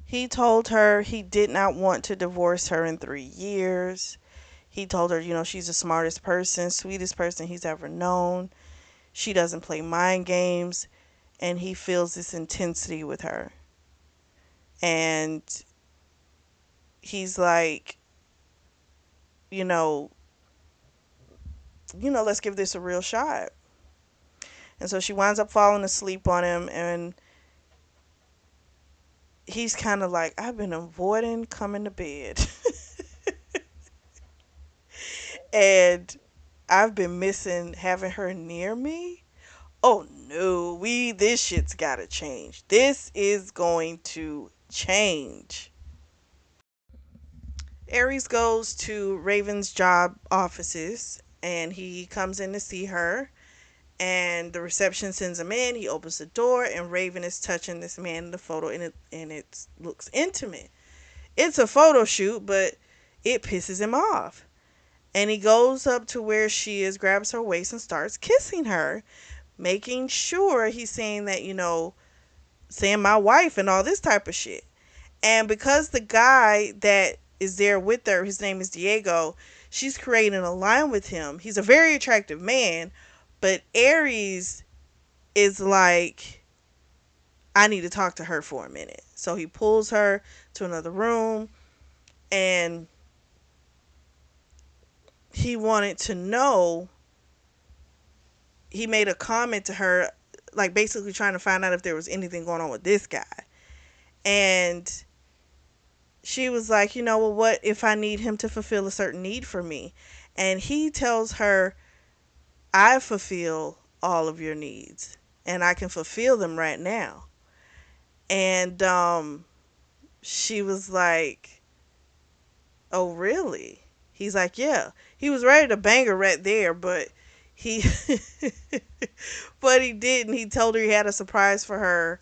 He told her he did not want to divorce her in 3 years. He told her, she's the smartest person, sweetest person he's ever known. She doesn't play mind games, and he feels this intensity with her. And he's like, you know, let's give this a real shot. And so she winds up falling asleep on him, and he's kind of like, I've been avoiding coming to bed. And I've been missing having her near me. Oh no, this shit's gotta change. This is going to change. Aries goes to Raven's job offices and he comes in to see her. And the reception sends him in. He opens the door, and Raven is touching this man in the photo, and it looks intimate. It's a photo shoot, but it pisses him off. And he goes up to where she is, grabs her waist, and starts kissing her, making sure he's saying that, saying my wife and all this type of shit. And because the guy that is there with her, his name is Diego, she's creating a line with him. He's a very attractive man, but Aries is like, I need to talk to her for a minute. So he pulls her to another room, and he wanted to know, he made a comment to her, like basically trying to find out if there was anything going on with this guy. And she was like, well, what if I need him to fulfill a certain need for me? And he tells her, I fulfill all of your needs and I can fulfill them right now. And she was like, oh, really? He's like, yeah. He was ready to bang her right there, but he but he didn't. He told her he had a surprise for her.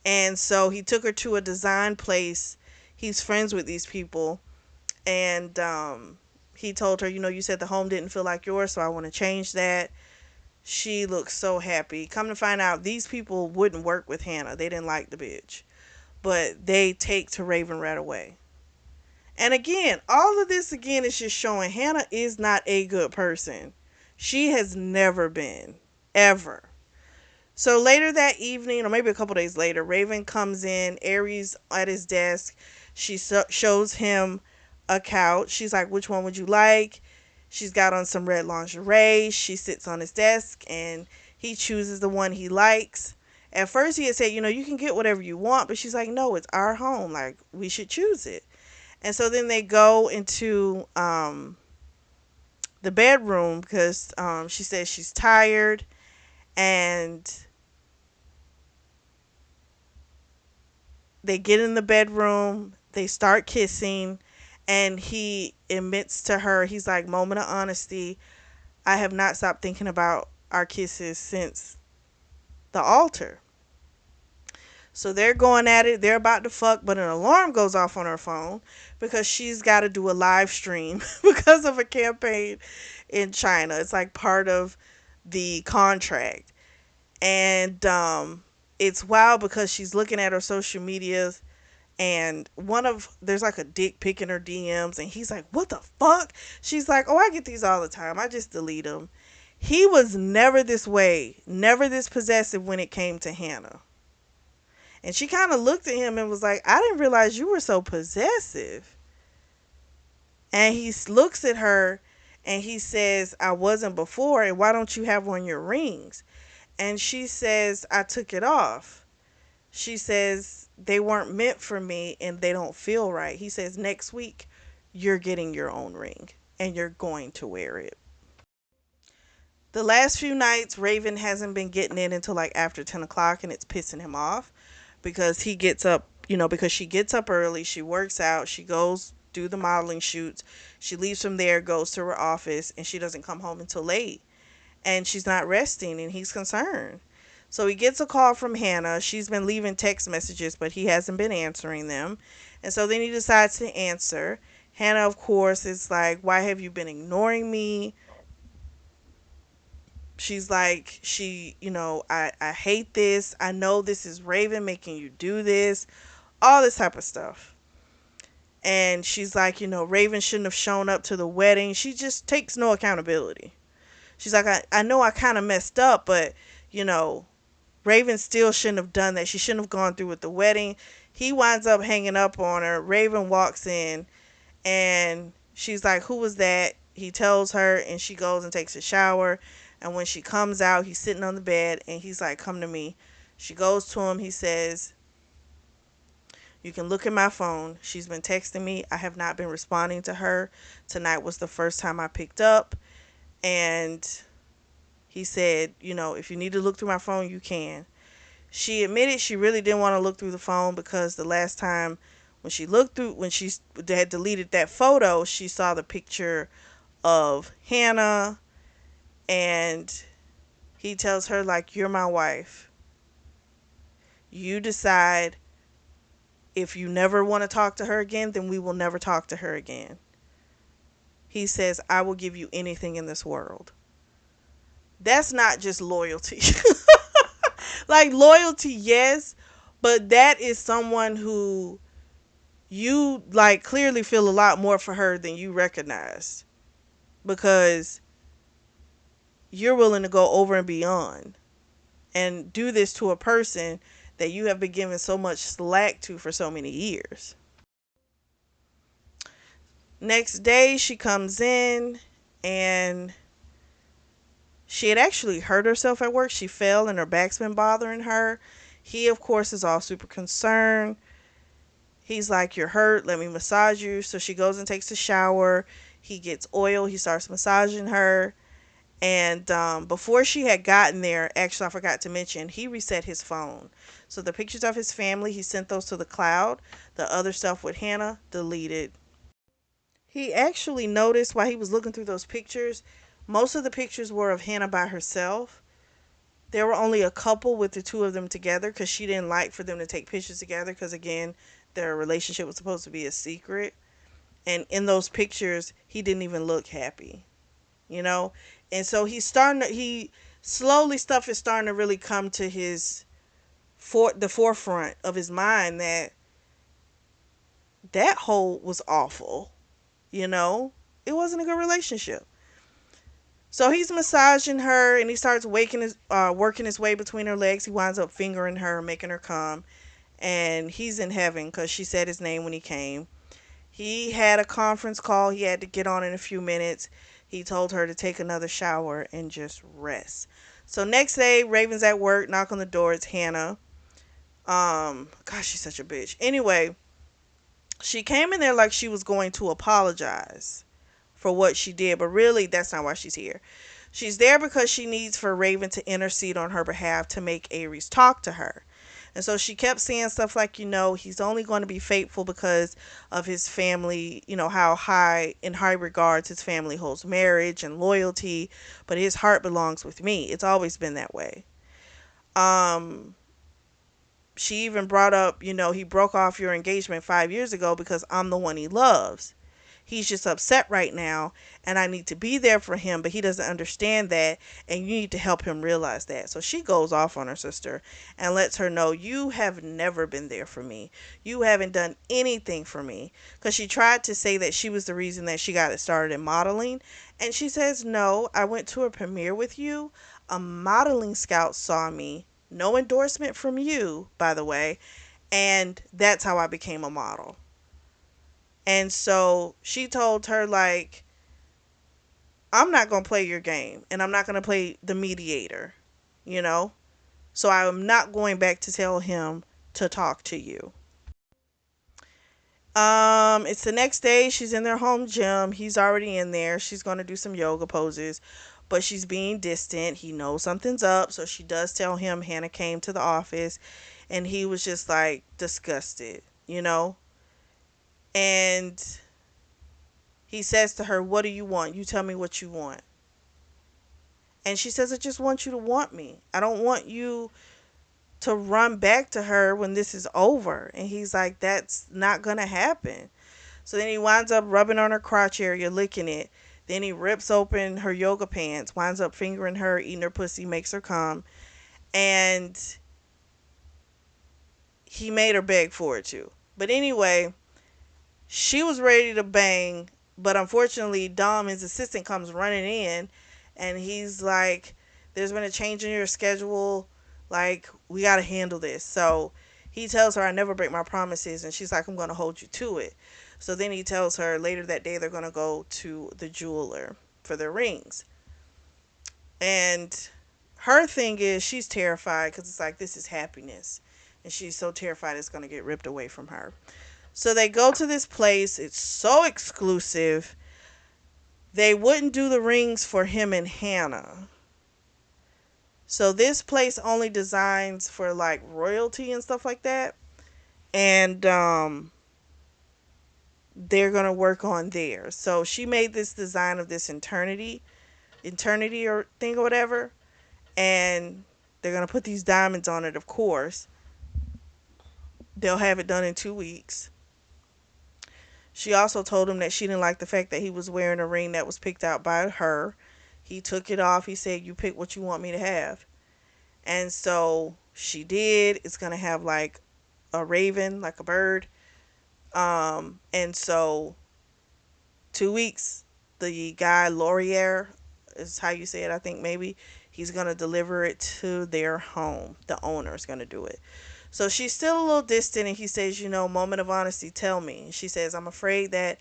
And so he took her to a design place. He's friends with these people. And he told her, you said the home didn't feel like yours, so I want to change that. She looks so happy. Come to find out, these people wouldn't work with Hannah. They didn't like the bitch. But they take to Raven right away. And again, all of this again is just showing Hannah is not a good person. She has never been. Ever. So later that evening, or maybe a couple days later, Raven comes in, Aries at his desk. She shows him a couch. She's like, which one would you like? She's got on some red lingerie. She sits on his desk and he chooses the one he likes. At first he had said, you can get whatever you want, but she's like, no, it's our home. Like, we should choose it. And so then they go into the bedroom because she says she's tired. And they get in the bedroom. They start kissing. And he admits to her, he's like, moment of honesty, I have not stopped thinking about our kisses since the altar. So they're going at it. They're about to fuck, but an alarm goes off on her phone because she's got to do a live stream because of a campaign in China. It's like part of the contract. And it's wild because she's looking at her social medias, and there's like a dick pic in her DMs, and he's like, what the fuck? She's like, oh, I get these all the time, I just delete them. He was never this way, never this possessive when it came to Hannah. And she kind of looked at him and was like, I didn't realize you were so possessive. And he looks at her and he says, I wasn't before, and why don't you have on your rings? And she says, I took it off. She says, they weren't meant for me and they don't feel right. He says, next week, you're getting your own ring and you're going to wear it. The last few nights, Raven hasn't been getting in until like after 10 o'clock, and it's pissing him off because he gets up, because she gets up early, she works out, she goes do the modeling shoots, she leaves from there, goes to her office, and she doesn't come home until late. And she's not resting, and he's concerned. So he gets a call from Hannah. She's been leaving text messages, but he hasn't been answering them. And so then he decides to answer. Hannah, of course, is like, why have you been ignoring me? She's like, I hate this. I know this is Raven making you do this. all this type of stuff. And she's like, Raven shouldn't have shown up to the wedding. She just takes no accountability. She's like, I know I kind of messed up, but, you know, Raven still shouldn't have done that. She shouldn't have gone through with the wedding. He winds up hanging up on her. Raven walks in and she's like, who was that? He tells her and she goes and takes a shower. And when she comes out, he's sitting on the bed and he's like, come to me. She goes to him. He says, you can look at my phone. She's been texting me. I have not been responding to her. Tonight was the first time I picked up. And he said, if you need to look through my phone, you can. She admitted she really didn't want to look through the phone because the last time when she had deleted that photo, she saw the picture of Hannah, and he tells her, like, you're my wife. You decide if you never want to talk to her again, then we will never talk to her again. He says, I will give you anything in this world. That's not just loyalty. Like, loyalty, yes, but that is someone who you, like, clearly feel a lot more for her than you recognize, because you're willing to go over and beyond and do this to a person that you have been giving so much slack to for so many years. Next day, she comes in and she had actually hurt herself at work. She fell and her back's been bothering her. He, of course, is all super concerned. He's like, you're hurt. Let me massage you. So she goes and takes a shower. He gets oil. He starts massaging her. And before she had gotten there, actually, I forgot to mention, he reset his phone. So the pictures of his family, he sent those to the cloud. The other stuff with Hannah, deleted. He actually noticed while he was looking through those pictures, most of the pictures were of Hannah by herself. There were only a couple with the two of them together because she didn't like for them to take pictures together because, again, their relationship was supposed to be a secret. And in those pictures, he didn't even look happy, you know? And so he slowly, stuff is starting to really come to the forefront of his mind that hole was awful, you know? It wasn't a good relationship. So he's massaging her and he starts working his way between her legs. He winds up fingering her, making her come. And he's in heaven because she said his name when he came. He had a conference call he had to get on in a few minutes. He told her to take another shower and just rest. So next day, Raven's at work, knock on the door. It's Hannah. Gosh, she's such a bitch. Anyway, she came in there like she was going to apologize for what she did, but really that's not why she's here. She's there because she needs for Raven to intercede on her behalf to make Aries talk to her. And so she kept saying stuff like, he's only going to be faithful because of his family, how in high regards his family holds marriage and loyalty, but his heart belongs with me. It's always been that way. Um, she even brought up, he broke off your engagement 5 years ago because I'm the one he loves. He's just upset right now and I need to be there for him, but he doesn't understand that and you need to help him realize that. So she goes off on her sister and lets her know, you have never been there for me. You haven't done anything for me. Because she tried to say that she was the reason that she got it started in modeling. And she says, no, I went to a premiere with you. A modeling scout saw me. No endorsement from you, by the way. And that's how I became a model. And so she told her, like, I'm not going to play your game and I'm not going to play the mediator, you know? So I'm not going back to tell him to talk to you. It's the next day. She's in their home gym. He's already in there. She's going to do some yoga poses, but she's being distant. He knows something's up. So she does tell him Hannah came to the office and he was just like disgusted, you know? And he says to her, what do you want? You tell me what you want. And she says, I just want you to want me. I don't want you to run back to her when this is over. And he's like, that's not going to happen. So then he winds up rubbing on her crotch area, licking it. Then he rips open her yoga pants, winds up fingering her, eating her pussy, makes her come. And he made her beg for it too. But anyway, she was ready to bang, but unfortunately, Dom, his assistant, comes running in, and he's like, "There's been a change in your schedule. Like, we gotta handle this." So he tells her, "I never break my promises," and she's like, "I'm gonna hold you to it." So then he tells her later that day they're gonna go to the jeweler for their rings, and her thing is she's terrified because it's like this is happiness, and she's so terrified it's gonna get ripped away from her. So they go to this place. It's so exclusive. They wouldn't do the rings for him and Hannah. So this place only designs for like royalty and stuff like that. And they're going to work on there. So she made this design of this eternity or thing or whatever. And they're going to put these diamonds on it, of course. They'll have it done in 2 weeks. She also told him that she didn't like the fact that he was wearing a ring that was picked out by her. He took it off. He said, "You pick what you want me to have." And so she did. It's going to have like a raven, like a bird. And so 2 weeks, the guy, Laurier, is how you say it, I think maybe, he's going to deliver it to their home. The owner is going to do it. So she's still a little distant, and he says, "Moment of honesty, tell me." She says, "I'm afraid that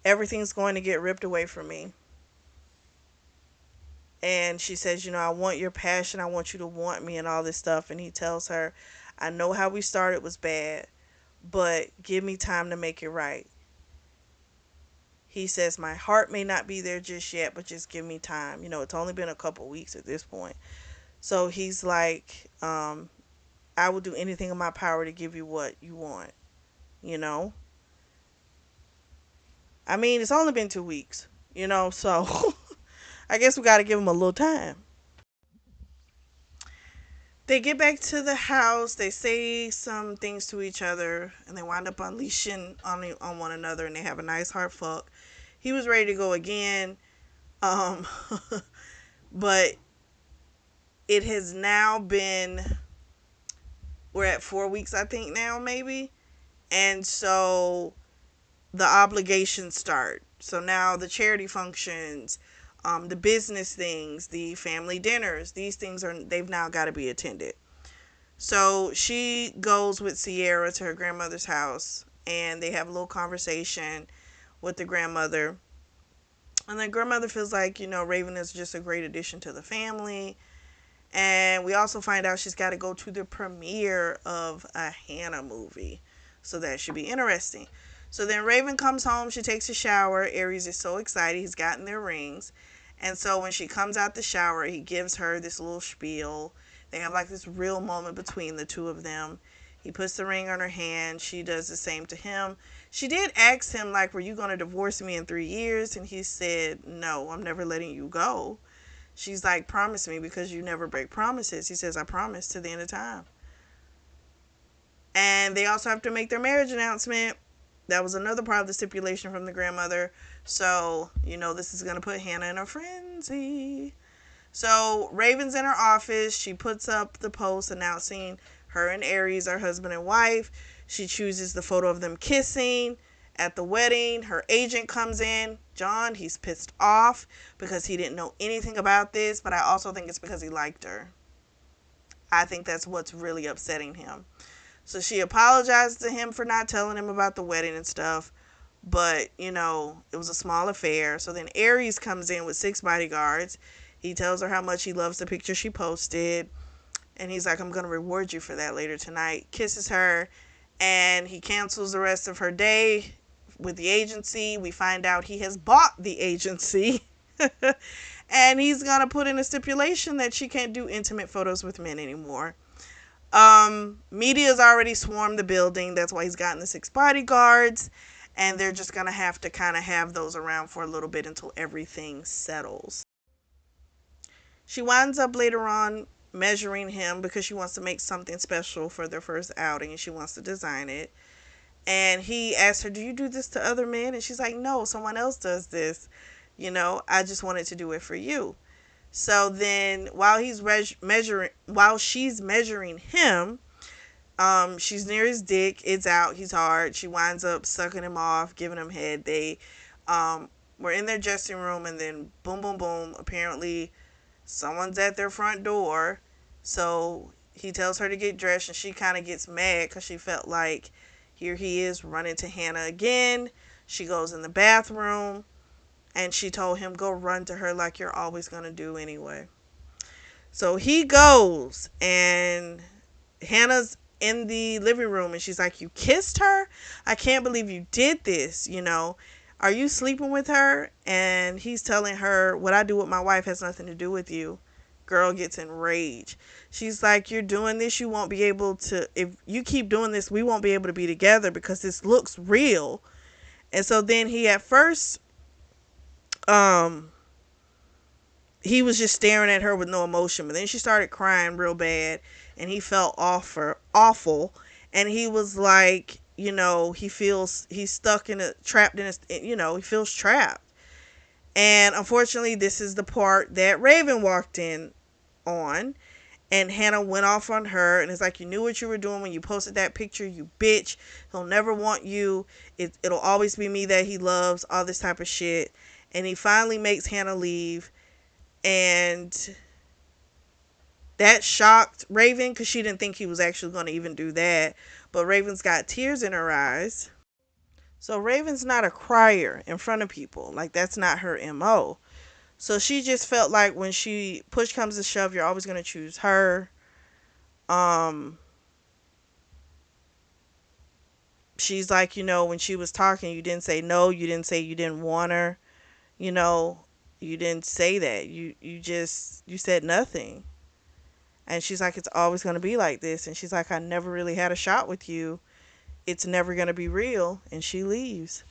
everything's going to get ripped away from me." And she says, "I want your passion. I want you to want me and all this stuff." And he tells her, "I know how we started was bad, but give me time to make it right." He says, "My heart may not be there just yet, but just give me time. It's only been a couple weeks at this point." So he's like, "I will do anything in my power to give you what you want, you know? I mean, it's only been 2 weeks, so I guess we got to give him a little time." They get back to the house, they say some things to each other, and they wind up unleashing on one another, and they have a nice hard fuck. He was ready to go again, um, but it has now been, we're at 4 weeks, I think now, maybe, and so the obligations start. So now the charity functions, the business things, the family dinners, these things they've now got to be attended. So she goes with Sierra to her grandmother's house, and they have a little conversation with the grandmother. And the grandmother feels like, Raven is just a great addition to the family. And we also find out she's got to go to the premiere of a Hannah movie. So that should be interesting. So then Raven comes home. She takes a shower. Aries is so excited. He's gotten their rings. And so when she comes out the shower, he gives her this little spiel. They have like this real moment between the two of them. He puts the ring on her hand. She does the same to him. She did ask him, like, "Were you going to divorce me in 3 years?" And he said, "No, I'm never letting you go." She's like, "Promise me, because you never break promises." He says, "I promise to the end of time." And they also have to make their marriage announcement. That was another part of the stipulation from the grandmother. So, this is going to put Hannah in a frenzy. So, Raven's in her office. She puts up the post announcing her and Aries are husband and wife. She chooses the photo of them kissing at the wedding. Her agent comes in. John, he's pissed off because he didn't know anything about this, but I also think it's because he liked her. I think that's what's really upsetting him. So she apologized to him for not telling him about the wedding and stuff. But, it was a small affair. So then Aries comes in with 6 bodyguards. He tells her how much he loves the picture she posted. And he's like, "I'm going to reward you for that later tonight." Kisses her. And he cancels the rest of her day with the agency. We find out he has bought the agency. And he's going to put in a stipulation that she can't do intimate photos with men anymore. Media's already swarmed the building. That's why he's gotten the 6 bodyguards. And they're just going to have to kind of have those around for a little bit until everything settles. She winds up later on measuring him because she wants to make something special for their first outing, and she wants to design it. And he asks her, "Do you do this to other men?" And she's like, "No, someone else does this. I just wanted to do it for you." So then while she's measuring him, She's near his dick. It's out. He's hard. She winds up sucking him off, giving him head. They were in their dressing room, and then boom, boom, boom. Apparently, someone's at their front door. So he tells her to get dressed, and she kind of gets mad because she felt like here he is running to Hannah again. She goes in the bathroom, and she told him, go run to her like you're always going to do anyway. So he goes, and Hannah's in the living room, and she's like, you kissed her? I can't believe you did this, you know. Are you sleeping with her? And he's telling her, what I do with my wife has nothing to do with you. Girl gets enraged. She's like, you're doing this, you won't be able to, if you keep doing this, we won't be able to be together because this looks real. And so then he at first, um, he was just staring at her with no emotion, but then she started crying real bad, and he felt awful, and he was like, you know, he feels he's stuck in a trapped in a, you know, he feels trapped. And unfortunately, this is the part that Raven walked in on, and Hannah went off on her, and it's like, you knew what you were doing when you posted that picture, you bitch. He'll never want you. It'll always be me that he loves, all this type of shit. And he finally makes Hannah leave, and that shocked Raven because she didn't think he was actually going to even do that. But Raven's got tears in her eyes. So Raven's not a crier in front of people. Like, that's not her MO. So she just felt like when she push comes to shove, you're always going to choose her. Um, she's like, you know, when she was talking, you didn't say no. You didn't say you didn't want her. You know, you didn't say that. You said nothing. And she's like, it's always going to be like this. And she's like, I never really had a shot with you. It's never going to be real. And she leaves.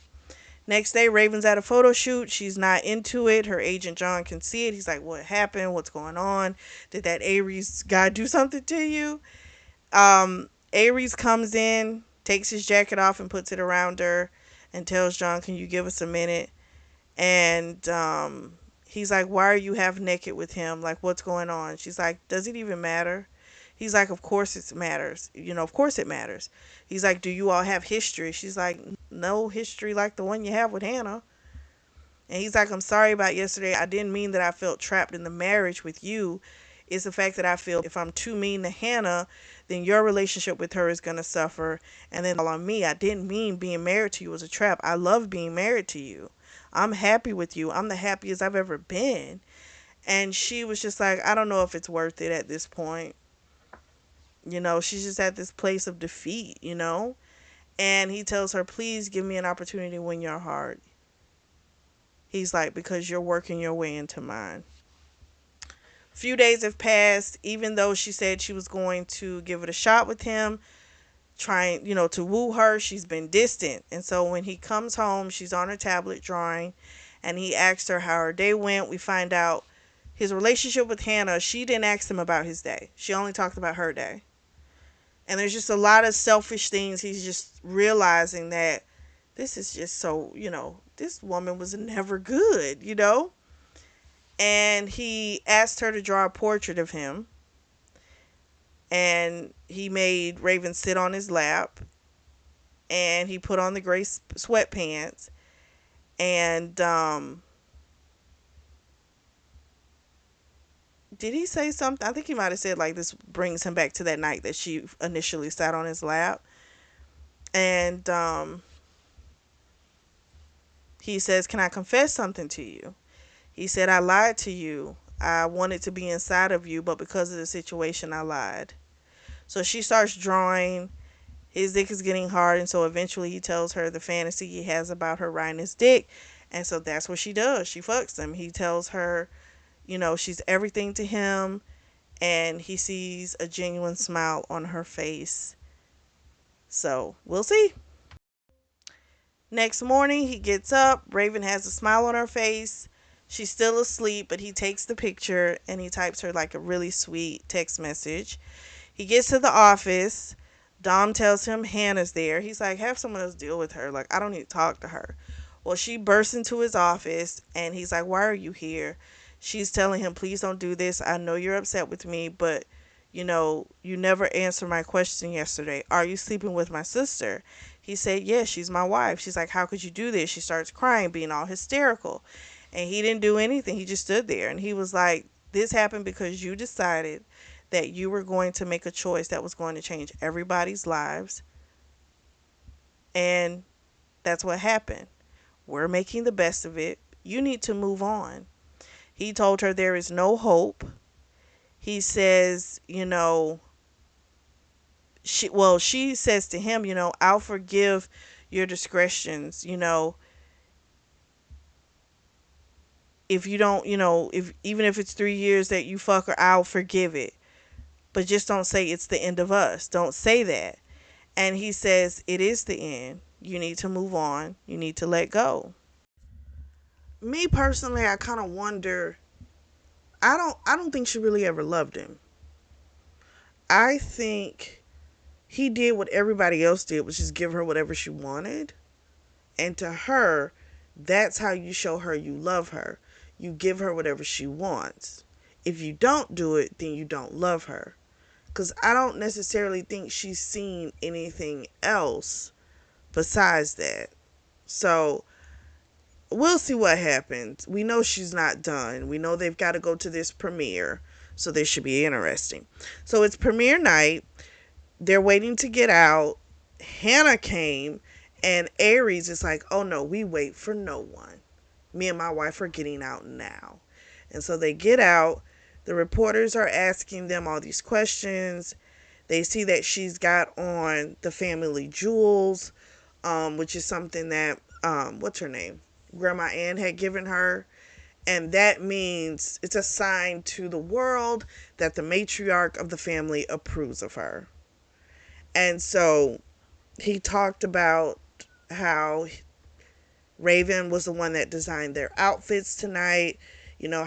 Next day, Raven's at a photo shoot. She's not into it. Her agent John can see it. He's like, what happened? What's going on? Did that Aries guy do something to you? Aries comes in, takes his jacket off and puts it around her and tells John, can you give us a minute? And he's like, why are you half naked with him? Like, what's going on? She's like, does it even matter? He's like, of course it matters. You know, of course it matters. He's like, do you all have history? She's like, no history like the one you have with Hannah. And he's like, I'm sorry about yesterday. I didn't mean that I felt trapped in the marriage with you. It's the fact that I feel if I'm too mean to Hannah, then your relationship with her is going to suffer. And then all on me. I didn't mean being married to you was a trap. I love being married to you. I'm happy with you. I'm the happiest I've ever been. And she was just like, I don't know if it's worth it at this point. You know, she's just at this place of defeat, you know? And he tells her, please give me an opportunity to win your heart. He's like, because you're working your way into mine. A few days have passed, even though she said she was going to give it a shot with him, trying, you know, to woo her, she's been distant. And so when he comes home, she's on her tablet drawing, and he asks her how her day went. We find out his relationship with Hannah, she didn't ask him about his day. She only talked about her day. And there's just a lot of selfish things. He's just realizing that this is just so, you know, this woman was never good, you know? And he asked her to draw a portrait of him. And he made Raven sit on his lap. And he put on the gray sweatpants. And did he say something? I think he might have said, like, this brings him back to that night that she initially sat on his lap. And he says, can I confess something to you? He said, I lied to you. I wanted to be inside of you, but because of the situation, I lied. So she starts drawing. His dick is getting hard, and so eventually he tells her the fantasy he has about her riding his dick. And so that's what she does. She fucks him. He tells her, you know, she's everything to him, and he sees a genuine smile on her face. So we'll see. Next morning, he gets up. Raven has a smile on her face. She's still asleep, but he takes the picture and he types her like a really sweet text message. He gets to the office. Dom tells him Hannah's there. He's like, have someone else deal with her. Like, I don't need to talk to her. Well, she bursts into his office and he's like, why are you here? She's telling him, please don't do this. I know you're upset with me, but You never answered my question yesterday. Are you sleeping with my sister? He said, yes, she's my wife. She's like, how could you do this? She starts crying, being all hysterical. And he didn't do anything. He just stood there. And he was like, this happened because you decided that you were going to make a choice that was going to change everybody's lives. And that's what happened. We're making the best of it. You need to move on. He told her there is no hope. He says, she says to him, I'll forgive your discretions, if you don't, if even if it's 3 years that you fuck her, I'll forgive it. But just don't say it's the end of us. Don't say that. And he says it is the end. You need to move on. You need to let go. Me personally, I kind of wonder. I don't think she really ever loved him. I think he did what everybody else did, which is give her whatever she wanted. And to her, that's how you show her you love her. You give her whatever she wants. If you don't do it, then you don't love her. Because I don't necessarily think she's seen anything else besides that. So we'll see what happens. We know she's not done. We know they've got to go to this premiere. So this should be interesting. So it's premiere night. They're waiting to get out. Hannah came, and Aries is like, oh no, we wait for no one. Me and my wife are getting out now. And so they get out. The reporters are asking them all these questions. They see that she's got on the family jewels, which is something that, what's her name? Grandma Ann had given her. And that means it's a sign to the world that the matriarch of the family approves of her. And so he talked about how Raven was the one that designed their outfits tonight,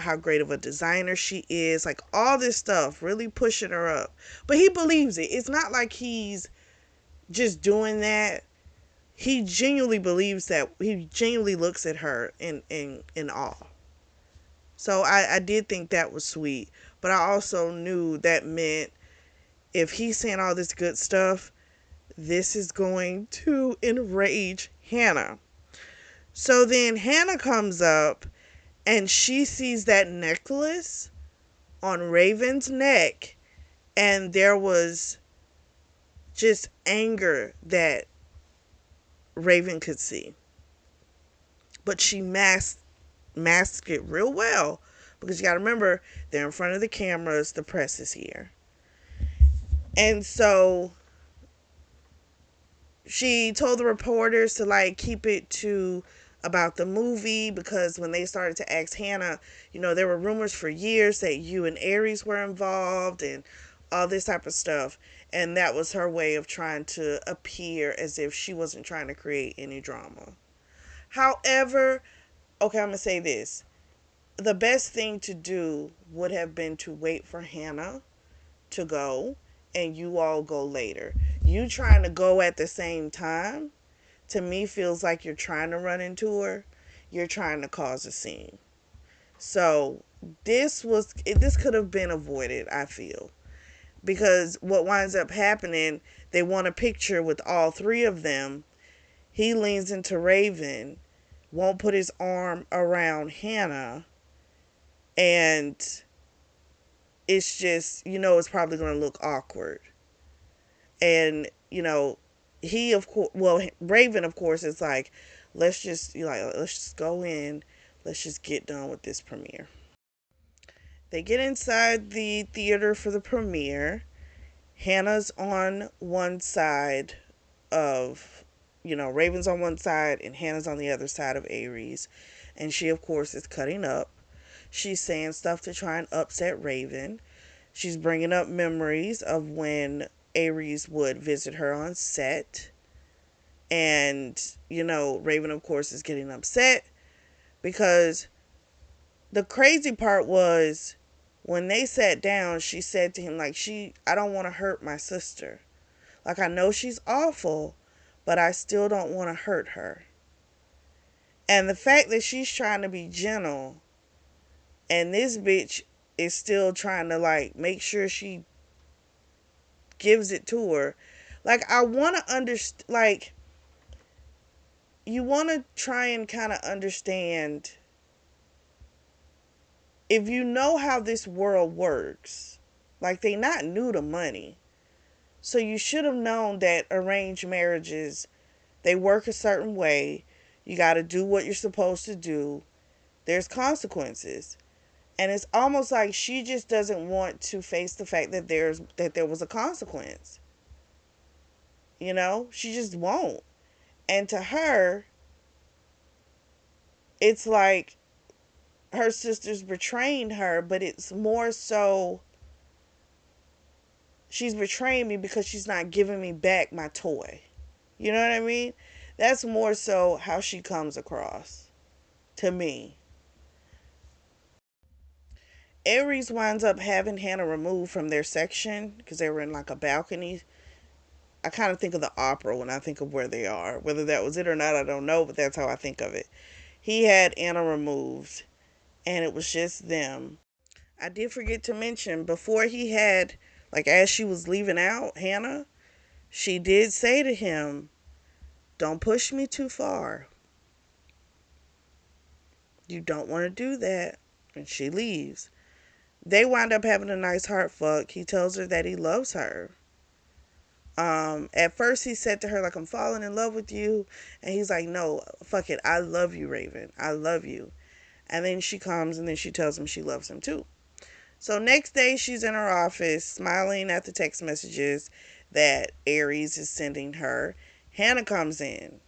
how great of a designer she is, like all this stuff, really pushing her up. But he believes it. It's not like he's just doing that. He genuinely believes that. He genuinely looks at her in awe. So I did think that was sweet. But I also knew that meant if he's saying all this good stuff, this is going to enrage Hannah. So then Hannah comes up and she sees that necklace on Raven's neck, and there was just anger that Raven could see. But she masked it real well, because you got to remember, they're in front of the cameras, the press is here. And so she told the reporters to keep it to about the movie, because when they started to ask Hannah, there were rumors for years that you and Aries were involved and all this type of stuff. And that was her way of trying to appear as if she wasn't trying to create any drama. However, okay, I'm going to say this. The best thing to do would have been to wait for Hannah to go and you all go later. You trying to go at the same time, to me, feels like you're trying to run into her. You're trying to cause a scene. So this could have been avoided, I feel. Because what winds up happening, they want a picture with all three of them. He leans into Raven, won't put his arm around Hannah, and it's just, it's probably going to look awkward. And, he, of course, Raven, of course, is like, let's just go in, let's just get done with this premiere. They get inside the theater for the premiere. Hannah's on one side of, Raven's on one side and Hannah's on the other side of Aries. And she, of course, is cutting up. She's saying stuff to try and upset Raven. She's bringing up memories of when Aries would visit her on set. And, Raven, of course, is getting upset because the crazy part was when they sat down, she said to him, I don't want to hurt my sister. I know she's awful, but I still don't want to hurt her. And the fact that she's trying to be gentle and this bitch is still trying to make sure she gives it to her. Like, I want to understand, like, you want to try and kind of understand, if you know how this world works, like, they not new to money. So you should have known that arranged marriages, they work a certain way. You got to do what you're supposed to do. There's consequences. And it's almost like she just doesn't want to face the fact that there was a consequence. You know, she just won't. And to her, it's like her sister's betraying her, but it's more so she's betraying me because she's not giving me back my toy. You know what I mean? That's more so how she comes across to me. Aries winds up having Hannah removed from their section because they were in like a balcony. I kind of think of the opera when I think of where they are. Whether that was it or not, I don't know, but that's how I think of it. He had Anna removed, and it was just them. I did forget to mention, before he had, like, as she was leaving out, Hannah, she did say to him, "Don't push me too far. You don't want to do that." And she leaves. They wind up having a nice heart fuck. He tells her that he loves her. At first he said to her, like, "I'm falling in love with you." And he's like, "No, fuck it. I love you, Raven. I love you." And then she comes and then she tells him she loves him too. So next day she's in her office smiling at the text messages that Aries is sending her. Hannah comes in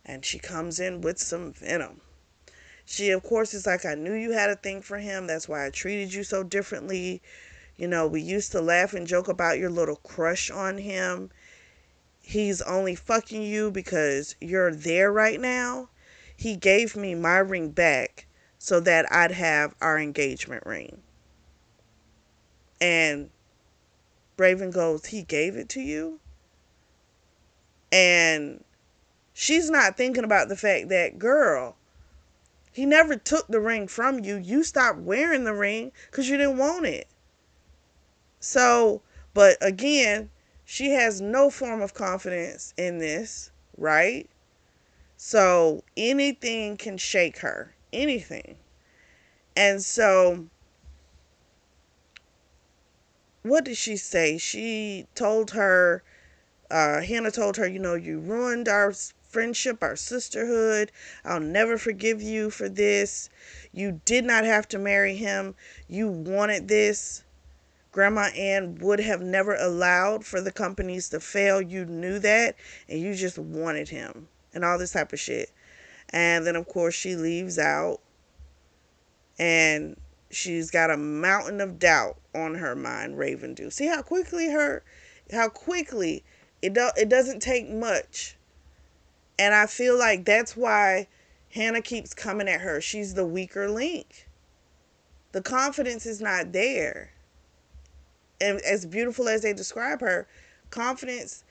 and she comes in with some venom. She, of course, is like, "I knew you had a thing for him. That's why I treated you so differently. You know, we used to laugh and joke about your little crush on him. He's only fucking you because you're there right now. He gave me my ring back so that I'd have our engagement ring." And Raven goes, "He gave it to you?" And she's not thinking about the fact that, girl, he never took the ring from you. You stopped wearing the ring because you didn't want it. So, but again, she has no form of confidence in this, right? So anything can shake her. Anything. And so, what did she say? She told her, Hannah told her, "You ruined our friendship, our sisterhood. I'll never forgive you for this. You did not have to marry him. You wanted this. Grandma Ann would have never allowed for the companies to fail. You knew that, and you just wanted him," and all this type of shit. And then, of course, she leaves out, and she's got a mountain of doubt on her mind. Raven do. See how quickly it doesn't take much, and I feel like that's why Hannah keeps coming at her. She's the weaker link. The confidence is not there. And as beautiful as they describe her, confidence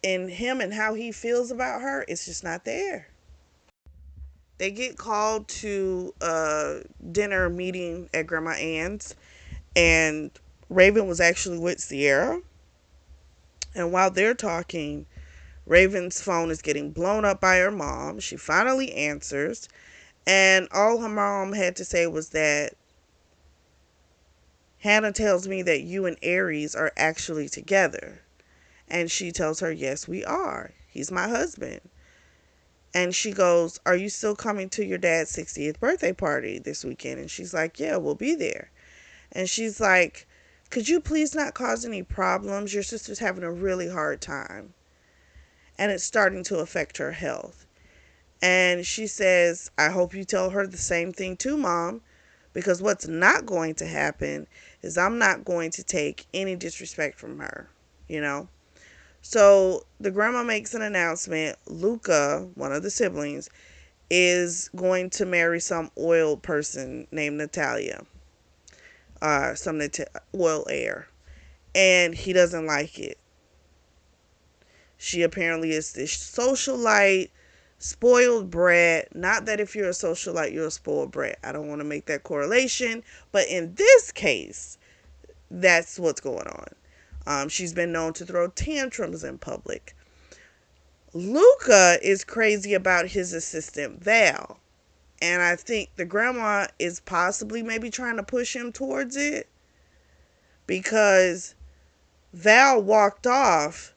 in him and how he feels about her, it's just not there. They get called to a dinner meeting at Grandma Ann's, and Raven was actually with Sierra. And while they're talking, Raven's phone is getting blown up by her mom. She finally answers, and all her mom had to say was that, "Hannah tells me that you and Aries are actually together." And she tells her, "Yes, we are. He's my husband." And she goes, "Are you still coming to your dad's 60th birthday party this weekend?" And she's like, "Yeah, we'll be there." And she's like, "Could you please not cause any problems? Your sister's having a really hard time. And it's starting to affect her health." And she says, "I hope you tell her the same thing too, Mom, because what's not going to happen is I'm not going to take any disrespect from her, you know?" So the grandma makes an announcement. Luca, one of the siblings, is going to marry some oil person named Natalia, oil heir, and he doesn't like it. She apparently is this socialite, spoiled brat. Not that if you're a socialite, you're a spoiled brat. I don't want to make that correlation, but in this case, that's what's going on. She's been known to throw tantrums in public. Luca is crazy about his assistant, Val. And I think the grandma is possibly maybe trying to push him towards it because Val walked off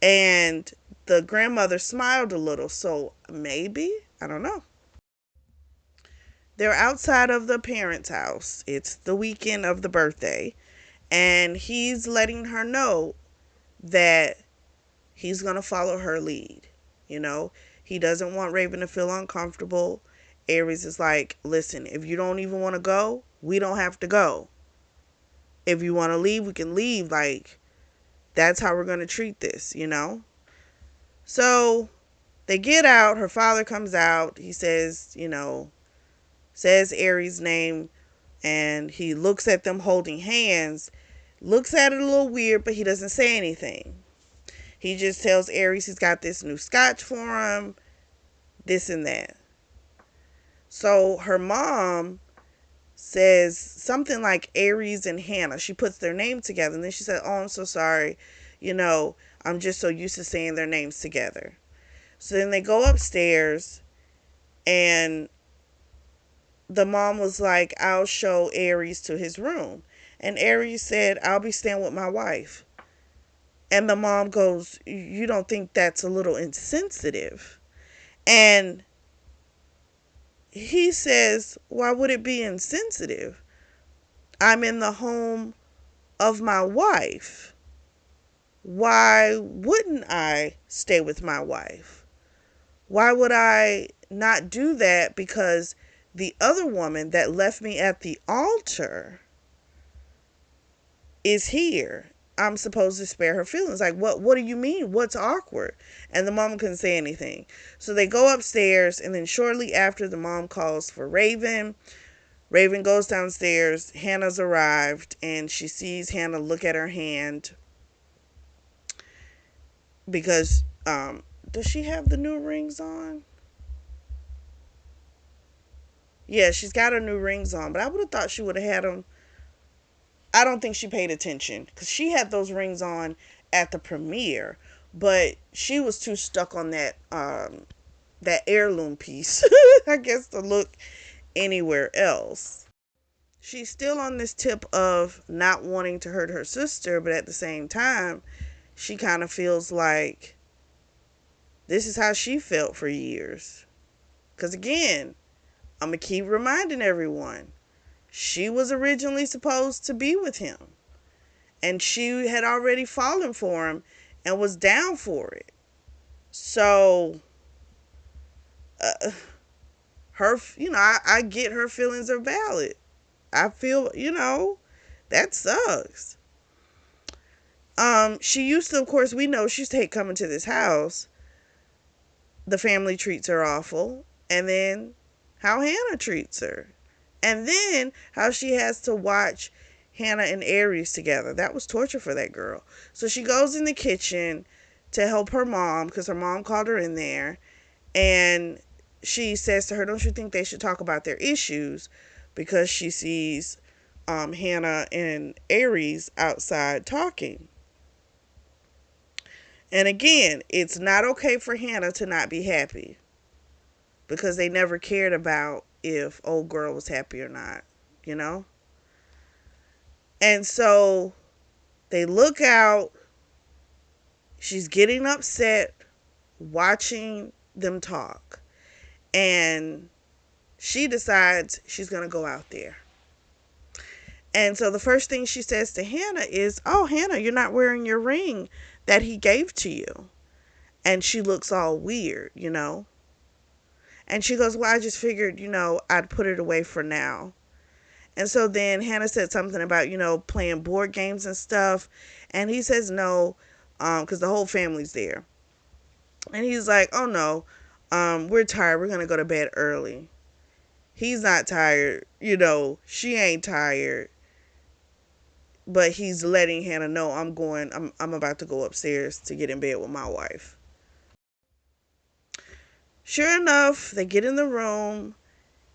and the grandmother smiled a little. So maybe, I don't know. They're outside of the parents' house. It's the weekend of the birthday. And he's letting her know that he's going to follow her lead. You know, he doesn't want Raven to feel uncomfortable. Aries is like, listen, if you don't even want to go, we don't have to go. If you want to leave, we can leave. Like, that's how we're going to treat this, you know? So they get out. Her father comes out. He says, says Aries' name. And he looks at them holding hands. Looks at it a little weird, but he doesn't say anything. He just tells Aries he's got this new scotch for him, this and that. So her mom says something like Aries and Hannah. She puts their name together. And then she said, oh, I'm so sorry. I'm just so used to saying their names together. So then they go upstairs and the mom was like, I'll show Aries to his room. And Aries said, I'll be staying with my wife. And the mom goes, you don't think that's a little insensitive? And he says, why would it be insensitive? I'm in the home of my wife. Why wouldn't I stay with my wife? Why would I not do that? Because the other woman that left me at the altar is here. I'm supposed to spare her feelings. Like, what do you mean? What's awkward? And the mom couldn't say anything. So they go upstairs, and then shortly after, the mom calls for Raven. Raven goes downstairs. Hannah's arrived, and she sees Hannah look at her hand because, does she have the new rings on? Yeah, she's got her new rings on, but I would have thought she would have had them. I don't think she paid attention because she had those rings on at the premiere, but she was too stuck on that heirloom piece, I guess, to look anywhere else. She's still on this tip of not wanting to hurt her sister, but at the same time, she kind of feels like this is how she felt for years. Because again, I'm going to keep reminding everyone, she was originally supposed to be with him. And she had already fallen for him and was down for it. So, I get her feelings are valid. I feel, that sucks. She used to, of course, we know she used to hate coming to this house. The family treats her awful. And then how Hannah treats her. And then how she has to watch Hannah and Aries together. That was torture for that girl. So she goes in the kitchen to help her mom because her mom called her in there. And she says to her, don't you think they should talk about their issues? Because she sees Hannah and Aries outside talking. And again, it's not okay for Hannah to not be happy because they never cared about if old girl was happy or not, you know? And so they look out. She's getting upset watching them talk. And she decides she's going to go out there. And so the first thing she says to Hannah is, oh, Hannah, you're not wearing your ring that he gave to you. And she looks all weird, And she goes, well, I just figured, I'd put it away for now. And so then Hannah said something about, playing board games and stuff. And he says no, because the whole family's there. And he's like, oh no, we're tired. We're going to go to bed early. He's not tired. She ain't tired. But he's letting Hannah know I'm about to go upstairs to get in bed with my wife. Sure enough, they get in the room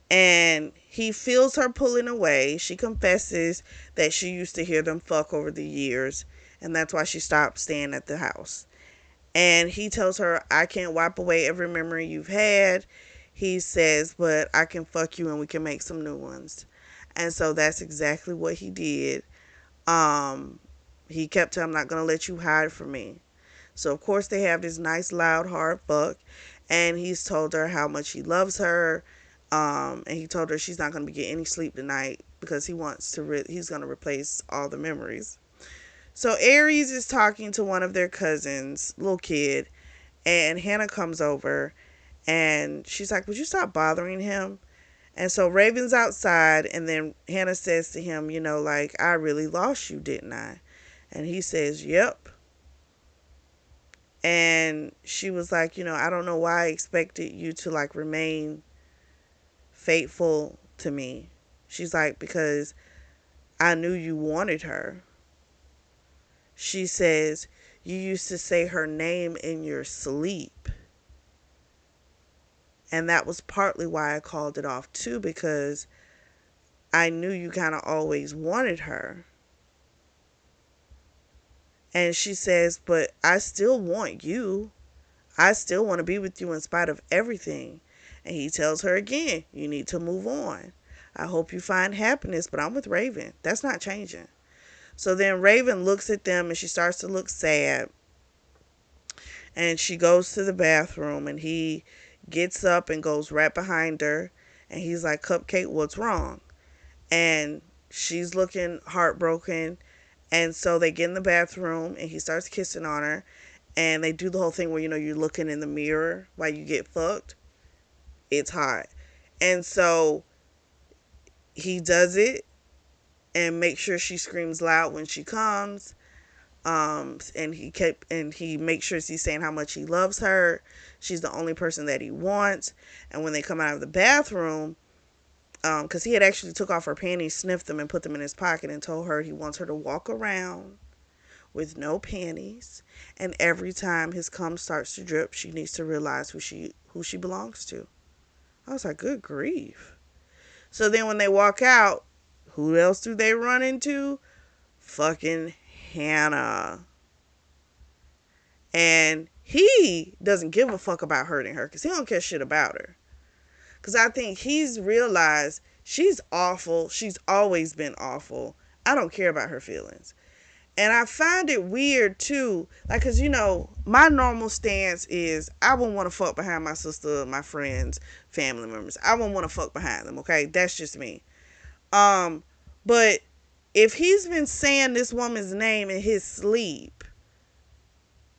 and he feels her pulling away. She confesses that she used to hear them fuck over the years and that's why she stopped staying at the house. And he tells her, I can't wipe away every memory you've had. He says, but I can fuck you and we can make some new ones. And so that's exactly what he did. Um, he kept telling, I'm not going to let you hide from me. So, of course, they have this nice, loud, hard fuck. And he's told her how much he loves her. And he told her she's not going to be getting any sleep tonight because he wants to, he's going to replace all the memories. So Aries is talking to one of their cousins, little kid, and Hannah comes over and she's like, would you stop bothering him? And so Raven's outside, and then Hannah says to him, like, I really lost you, didn't I? And he says, yep. And she was like, I don't know why I expected you to, like, remain faithful to me. She's like, because I knew you wanted her. She says, you used to say her name in your sleep. And that was partly why I called it off too, because I knew you kind of always wanted her. And she says, but I still want you. I still want to be with you in spite of everything. And he tells her again, you need to move on. I hope you find happiness, but I'm with Raven. That's not changing. So then Raven looks at them and she starts to look sad. And she goes to the bathroom and he gets up and goes right behind her. And he's like, Cupcake, what's wrong? And she's looking heartbroken. And so they get in the bathroom and he starts kissing on her. And they do the whole thing where, you're looking in the mirror while you get fucked. It's hot. And so he does it and makes sure she screams loud when she comes. And he makes sure he's saying how much he loves her. She's the only person that he wants. And when they come out of the bathroom, because he had actually took off her panties, sniffed them, and put them in his pocket, and told her he wants her to walk around with no panties, and every time his cum starts to drip, she needs to realize who she belongs to. I was like, good grief. So then when they walk out, who else do they run into? Fucking Hannah. And he doesn't give a fuck about hurting her because he don't care shit about her. Because I think he's realized she's awful. She's always been awful. I don't care about her feelings. And I find it weird too, like, cause my normal stance is I wouldn't want to fuck behind my sister, my friends, family members. I wouldn't want to fuck behind them. Okay, that's just me. But if he's been saying this woman's name in his sleep,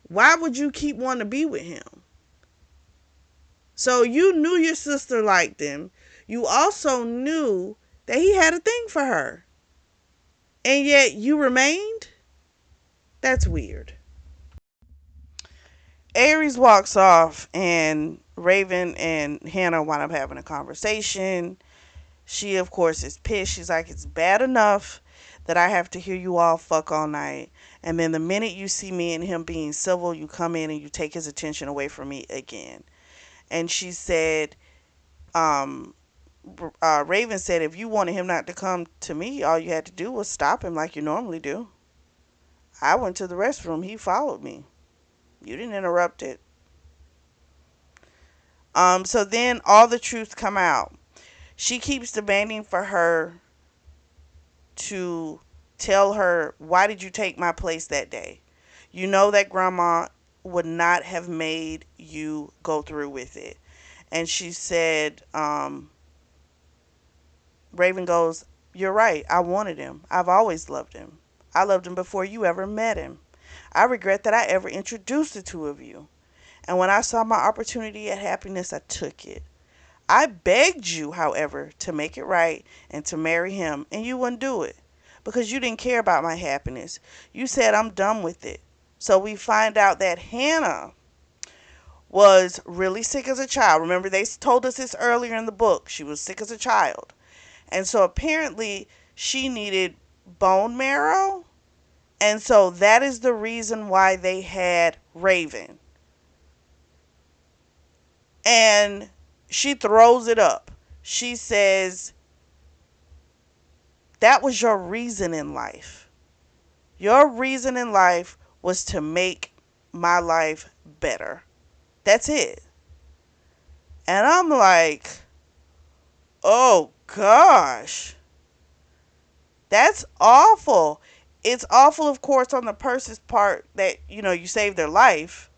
why would you keep wanting to be with him? So you knew your sister liked him. You also knew that he had a thing for her, and yet you remained. That's weird. Aries walks off, and Raven and Hannah wind up having a conversation. She, of course, is pissed. She's like, it's bad enough that I have to hear you all fuck all night. And then the minute you see me and him being civil, you come in and you take his attention away from me again. And she said, um, Raven said, if you wanted him not to come to me, all you had to do was stop him like you normally do. I went to the restroom. He followed me. You didn't interrupt it. So then all the truth come out. She keeps demanding for her to tell her, why did you take my place that day? You know that grandma would not have made you go through with it. And she said, Raven goes, you're right. I wanted him. I've always loved him. I loved him before you ever met him. I regret that I ever introduced the two of you. And when I saw my opportunity at happiness, I took it. I begged you, however, to make it right and to marry him, and you wouldn't do it because you didn't care about my happiness. You said I'm done with it. So we find out that Hannah was really sick as a child. Remember, they told us this earlier in the book. She was sick as a child. And so apparently she needed bone marrow. And so that is the reason why they had Raven. And she throws it up. She says, that was your reason in life. Your reason in life was to make my life better. That's it. And I'm like, oh gosh, that's awful. It's awful, of course, on the person's part that, you saved their life,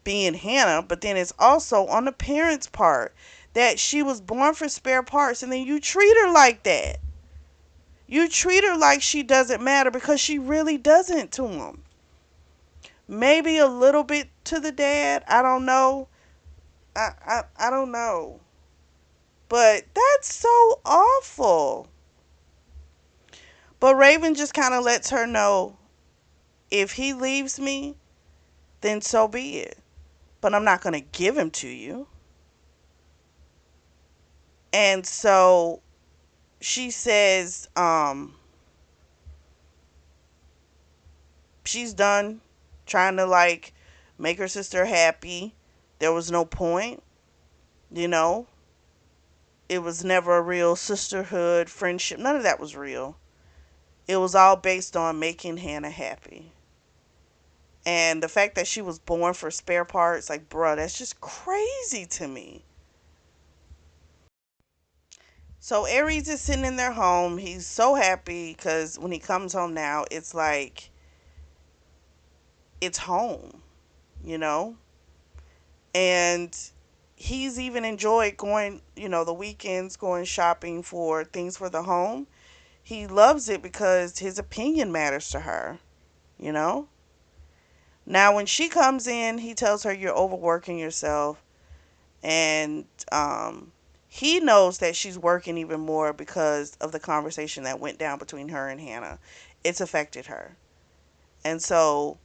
being Hannah, but then it's also on the parents' part that she was born for spare parts and then you treat her like that. You treat her like she doesn't matter because she really doesn't to him. Maybe a little bit to the dad. I don't know. I don't know. But that's so awful. But Raven just kind of lets her know, if he leaves me, then so be it. But I'm not going to give him to you. And so she says, she's done trying to like make her sister happy. There was no point, you know. It was never a real sisterhood, friendship. None of that was real. It was all based on making Hannah happy. And the fact that she was born for spare parts, like, bruh, that's just crazy to me. So Aries is sitting in their home. He's so happy because when he comes home now, it's like it's home, you know? And he's even enjoyed going, the weekends, going shopping for things for the home. He loves it because his opinion matters to her, you know? Now, when she comes in, he tells her, you're overworking yourself. And he knows that she's working even more because of the conversation that went down between her and Hannah. It's affected her. And so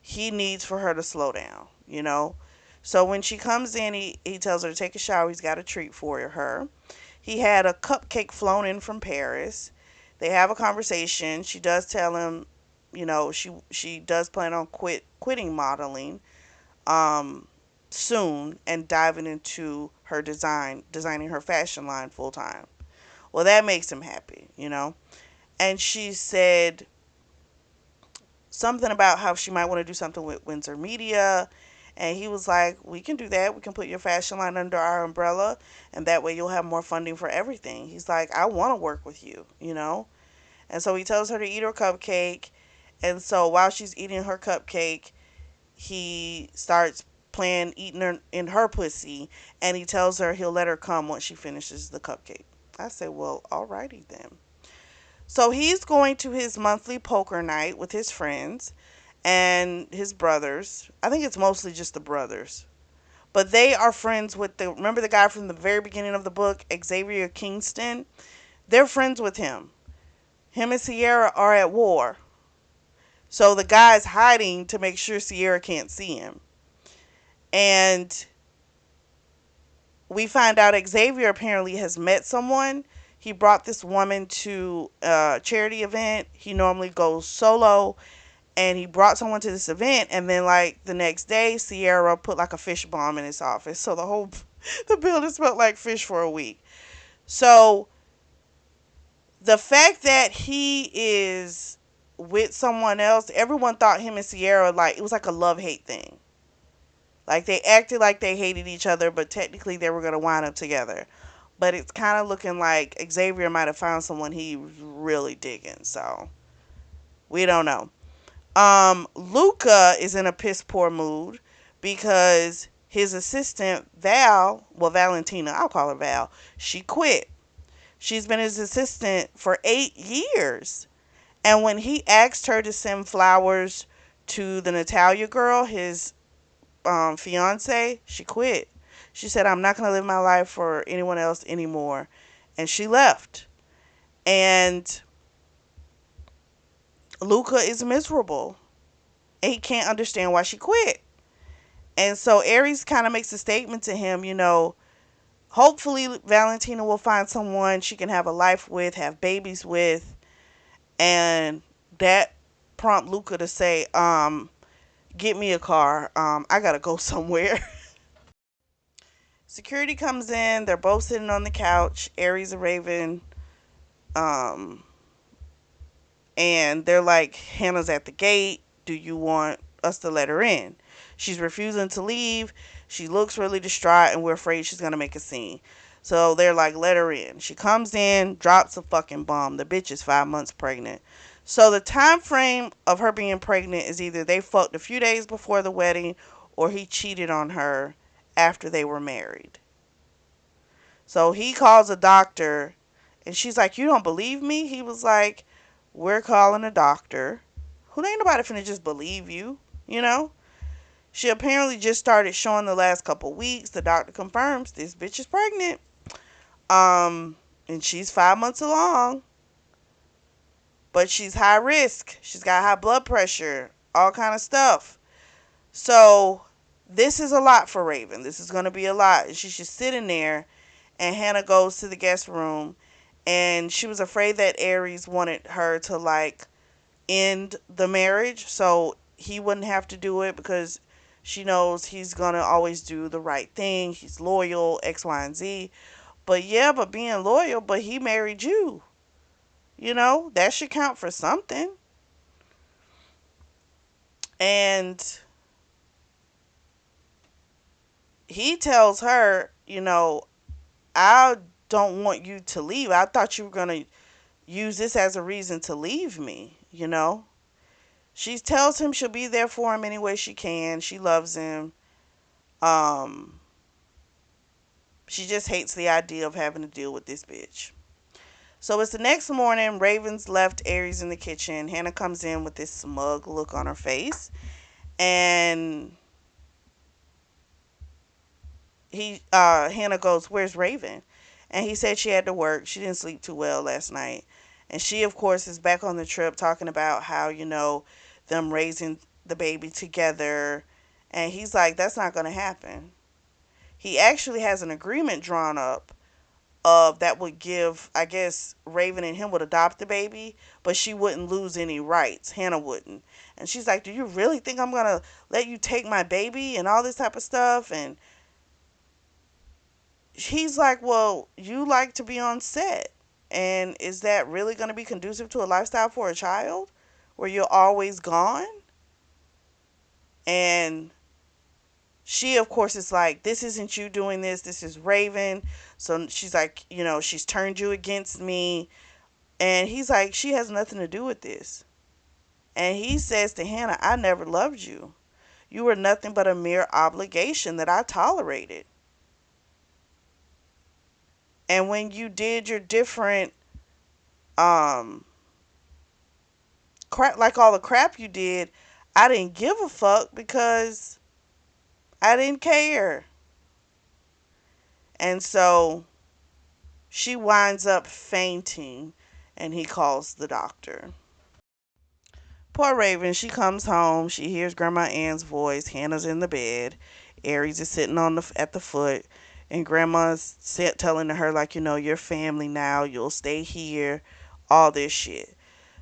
he needs for her to slow down, you know? So when she comes in, he tells her to take a shower. He's got a treat for her. He had a cupcake flown in from Paris. They have a conversation. She does tell him, she does plan on quitting modeling um, soon and diving into her designing her fashion line full time. Well, that makes him happy, And she said something about how she might want to do something with Windsor Media. And he was like, we can do that. We can put your fashion line under our umbrella, and that way you'll have more funding for everything. He's like, I want to work with you. And so he tells her to eat her cupcake. And so while she's eating her cupcake, he starts playing eating her in her pussy, and he tells her he'll let her come once she finishes the cupcake. I said, well, alrighty then. So he's going to his monthly poker night with his friends and his brothers. I think it's mostly just the brothers. But they are friends with remember the guy from the very beginning of the book, Xavier Kingston? They're friends with him. Him and Sierra are at war. So the guy's hiding to make sure Sierra can't see him. And we find out Xavier apparently has met someone. He brought this woman to a charity event. He normally goes solo, and he brought someone to this event, and then like the next day Sierra put like a fish bomb in his office, so the building smelled like fish for a week. So the fact that he is with someone else, everyone thought him and Sierra, like, it was like a love-hate thing. Like, they acted like they hated each other, but technically they were going to wind up together. But it's kind of looking like Xavier might have found someone he was really digging, so we don't know. Luca is in a piss poor mood because his assistant Valentina, I'll call her Val, she quit. She's been his assistant for 8 years. And when he asked her to send flowers to the Natalia girl, his fiance, she quit. She said, I'm not going to live my life for anyone else anymore. And she left. And Luca is miserable. And he can't understand why she quit. And so Aries kind of makes a statement to him, hopefully Valentina will find someone she can have a life with, have babies with. And that prompt Luca to say, get me a car. I gotta go somewhere. Security comes in. They're both sitting on the couch. Aries and Raven, um, And they're like, Hannah's at the gate. Do you want us to let her in? She's refusing to leave. She looks really distraught, and we're afraid she's going to make a scene. So they're like, let her in. She comes in, drops a fucking bomb. The bitch is 5 months pregnant. So the time frame of her being pregnant is either they fucked a few days before the wedding or he cheated on her after they were married. So he calls a doctor, and she's like, you don't believe me? He was like, we're calling a doctor. Who ain't nobody finna just believe you, you know? She apparently just started showing the last couple weeks. The doctor confirms this bitch is pregnant. Um, and she's 5 months along, but she's high risk. She's got high blood pressure, all kind of stuff. So this is a lot for Raven. This is gonna be a lot. She's just sitting there, and Hannah goes to the guest room, and she was afraid that Aries wanted her to like end the marriage so he wouldn't have to do it, because she knows he's gonna always do the right thing. He's loyal, X, Y, and Z. But yeah, but being loyal, but he married you. That should count for something. And he tells her, I don't want you to leave. I thought you were gonna use this as a reason to leave me. She tells him she'll be there for him any way she can. She loves him. Um, she just hates the idea of having to deal with this bitch. So it's the next morning. Raven's left Aries in the kitchen. Hannah comes in with this smug look on her face. And Hannah goes, where's Raven? And he said she had to work. She didn't sleep too well last night. And she, of course, is back on the trip talking about how, them raising the baby together. And he's like, that's not going to happen. He actually has an agreement drawn up of that would give, I guess, Raven and him would adopt the baby, but she wouldn't lose any rights. Hannah wouldn't. And she's like, do you really think I'm going to let you take my baby and all this type of stuff? And he's like, well, you like to be on set. And is that really going to be conducive to a lifestyle for a child where you're always gone? And she, of course, is like, this isn't you doing this. This is Raven. So she's like, she's turned you against me. And he's like, she has nothing to do with this. And he says to Hannah, I never loved you. You were nothing but a mere obligation that I tolerated. And when you did your different um crap, like all the crap you did, I didn't give a fuck because I didn't care. And so she winds up fainting, and he calls the doctor. Poor Raven, she comes home, she hears Grandma Ann's voice. Hannah's in the bed. Aries is sitting at the foot, and Grandma's telling her like, you're family now, you'll stay here, all this shit.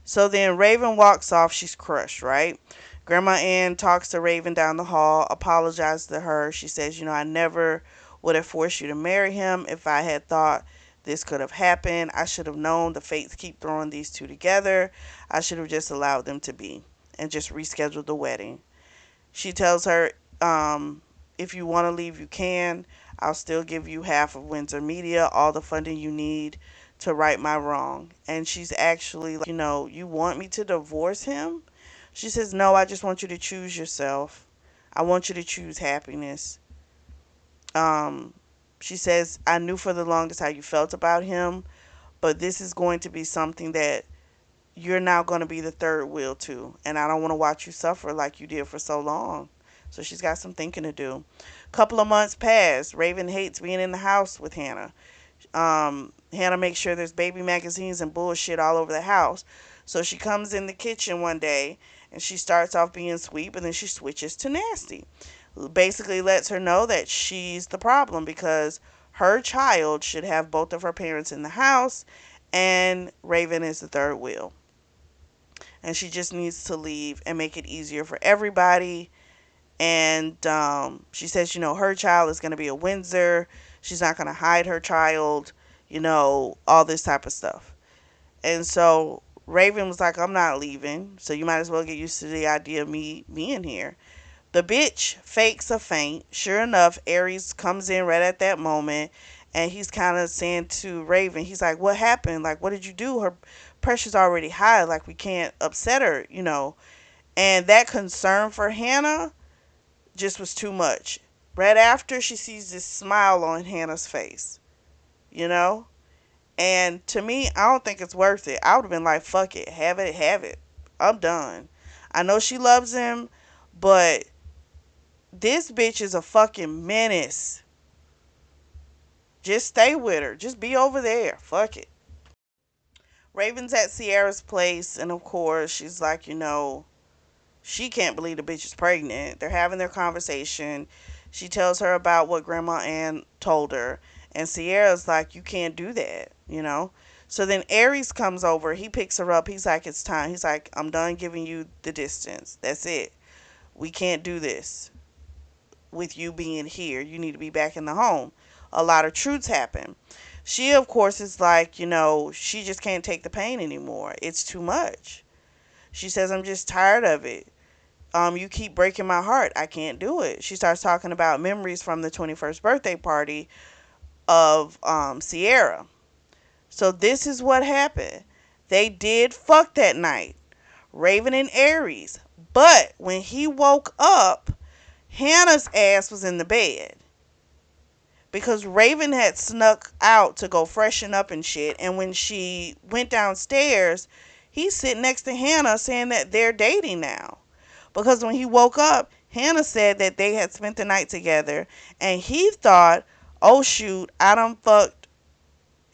So then Raven walks off. She's crushed, right? Grandma Ann talks to Raven down the hall, apologizes to her. She says, I never would have forced you to marry him if I had thought this could have happened. I should have known the fates keep throwing these two together. I should have just allowed them to be and just rescheduled the wedding. She tells her, if you want to leave, you can. I'll still give you half of Windsor Media, all the funding you need to right my wrong. And she's actually like, you want me to divorce him? She says, no, I just want you to choose yourself. I want you to choose happiness. Um, she says, I knew for the longest how you felt about him, but this is going to be something that you're now going to be the third wheel to. And I don't want to watch you suffer like you did for so long. So she's got some thinking to do. Couple of months pass. Raven hates being in the house with Hannah. Hannah makes sure there's baby magazines and bullshit all over the house. So she comes in the kitchen one day and she starts off being sweet, but then she switches to nasty. Basically lets her know that she's the problem because her child should have both of her parents in the house and Raven is the third wheel. And she just needs to leave and make it easier for everybody. And she says, her child is going to be a Windsor. She's not going to hide her child, all this type of stuff. And so Raven was like, I'm not leaving, so you might as well get used to the idea of me being here. The bitch fakes a faint. Sure enough, Aries comes in right at that moment, and he's kind of saying to Raven, he's like, what happened? Like, what did you do? Her pressure's already high. Like, we can't upset her, you know. And that concern for Hannah just was too much. Right after, she sees this smile on Hannah's face, you know? And to me, I don't think it's worth it. I would have been like, fuck it, have it, have it. I'm done. I know she loves him, but this bitch is a fucking menace. Just stay with her. Just be over there. Fuck it. Raven's at Sierra's place, and of course, she's like, she can't believe the bitch is pregnant. They're having their conversation. She tells her about what Grandma Ann told her, and Sierra's like, you can't do that. So then Aries comes over. He picks her up. He's like, it's time. He's like, I'm done giving you the distance. That's it. We can't do this with you being here. You need to be back in the home. A lot of truths happen. She, of course, is like, she just can't take the pain anymore. It's too much. She says, I'm just tired of it. You keep breaking my heart. I can't do it. She starts talking about memories from the 21st birthday party of Sierra. So this is what happened. They did fuck that night. Raven and Aries. But when he woke up, Hannah's ass was in the bed. Because Raven had snuck out to go freshen up and shit. And when she went downstairs, he's sitting next to Hannah saying that they're dating now. Because when he woke up, Hannah said that they had spent the night together. And he thought, oh shoot, I done fucked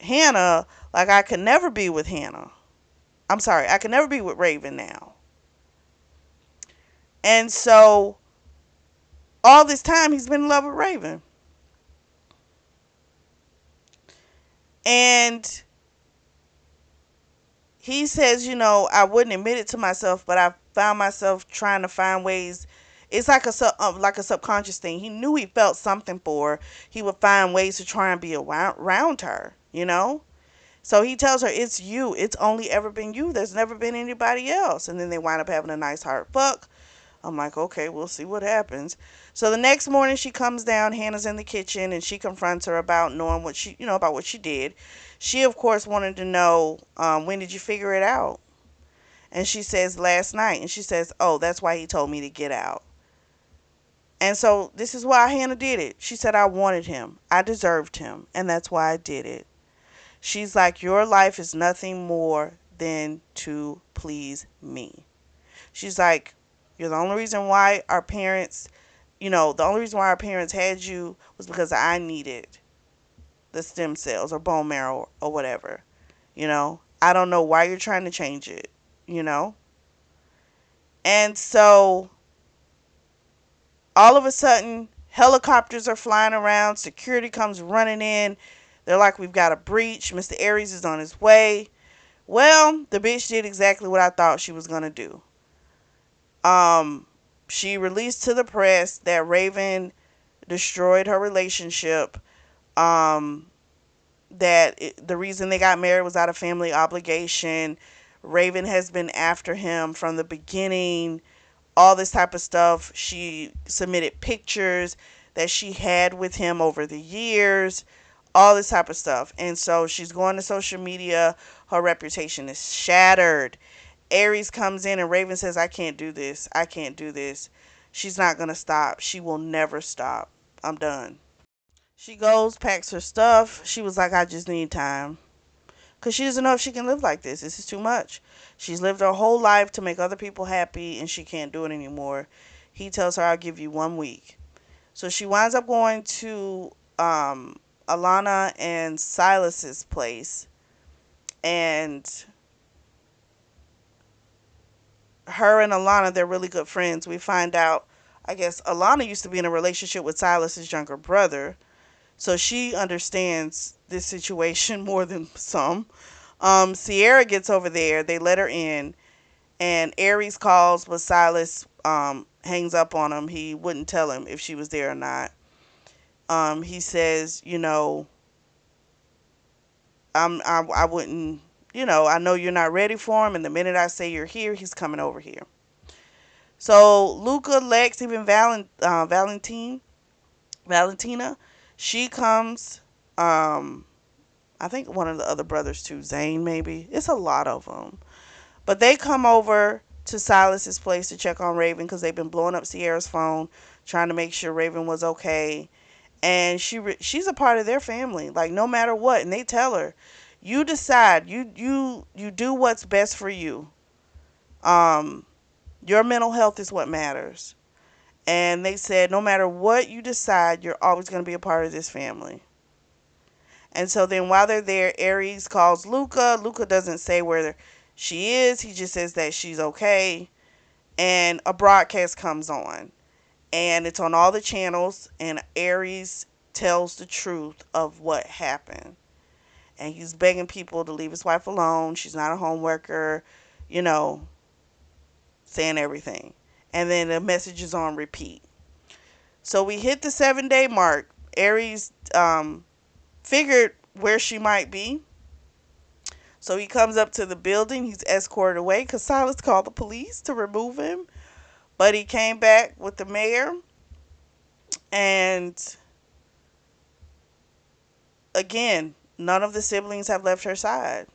Hannah. Like I could never be with Hannah. I'm sorry, I could never be with Raven now. And so all this time he's been in love with Raven. And he says, I wouldn't admit it to myself, but I found myself trying to find ways. It's like a subconscious thing. He knew he felt something for her. He would find ways to try and be around her. So he tells her, it's you. It's only ever been you. There's never been anybody else. And then they wind up having a nice hard fuck. I'm like, okay, we'll see what happens. So the next morning she comes down, Hannah's in the kitchen, and she confronts her about knowing about what she did. She, of course, wanted to know, when did you figure it out? And she says, last night. And she says, oh, that's why he told me to get out. And so this is why Hannah did it. She said, I wanted him. I deserved him. And that's why I did it. She's like, your life is nothing more than to please me. She's like, you're the only reason why our parents, the only reason why our parents had you was because I needed the stem cells or bone marrow or whatever. I don't know why you're trying to change it. And so all of a sudden, helicopters are flying around. Security comes running in. They're like, we've got a breach. Mr. Aries is on his way. Well, the bitch did exactly what I thought she was going to do. She released to the press that Raven destroyed her relationship. The reason they got married was out of family obligation. Raven has been after him from the beginning. All this type of stuff. She submitted pictures that she had with him over the years. All this type of stuff. And so she's going to social media. Her reputation is shattered. Aries comes in and Raven says, I can't do this. I can't do this. She's not going to stop. She will never stop. I'm done. She goes, packs her stuff. She was like, I just need time. Because she doesn't know if she can live like this. This is too much. She's lived her whole life to make other people happy and she can't do it anymore. He tells her, I'll give you 1 week. So she winds up going to Alana and Silas's place. And her and Alana, they're really good friends. We find out, I guess, Alana used to be in a relationship with Silas's younger brother. So she understands this situation more than some. Sierra gets over there. They let her in. And Aries calls, but Silas hangs up on him. He wouldn't tell him if she was there or not. He says, I wouldn't I know you're not ready for him, and the minute I say you're here, he's coming over here. So Luca, Lex, even Valentina, she comes. Um, I think one of the other brothers too, Zane maybe. It's a lot of them, but they come over to Silas's place to check on Raven because they've been blowing up Sierra's phone, trying to make sure Raven was okay. And she's a part of their family, like no matter what. And they tell her, you decide, you do what's best for you. Um, your mental health is what matters. And they said, no matter what you decide, you're always going to be a part of this family. And so then while they're there, Aries calls Luca. Luca doesn't say where she is. He just says that she's okay. And a broadcast comes on. And it's on all the channels. And Aries tells the truth of what happened. And he's begging people to leave his wife alone. She's not a home worker, you know, saying everything. And then the message is on repeat. So we hit the 7-day mark. Aries figured where she might be. So he comes up to the building. He's escorted away because Silas called the police to remove him. But he came back with the mayor. And again, none of the siblings have left her side.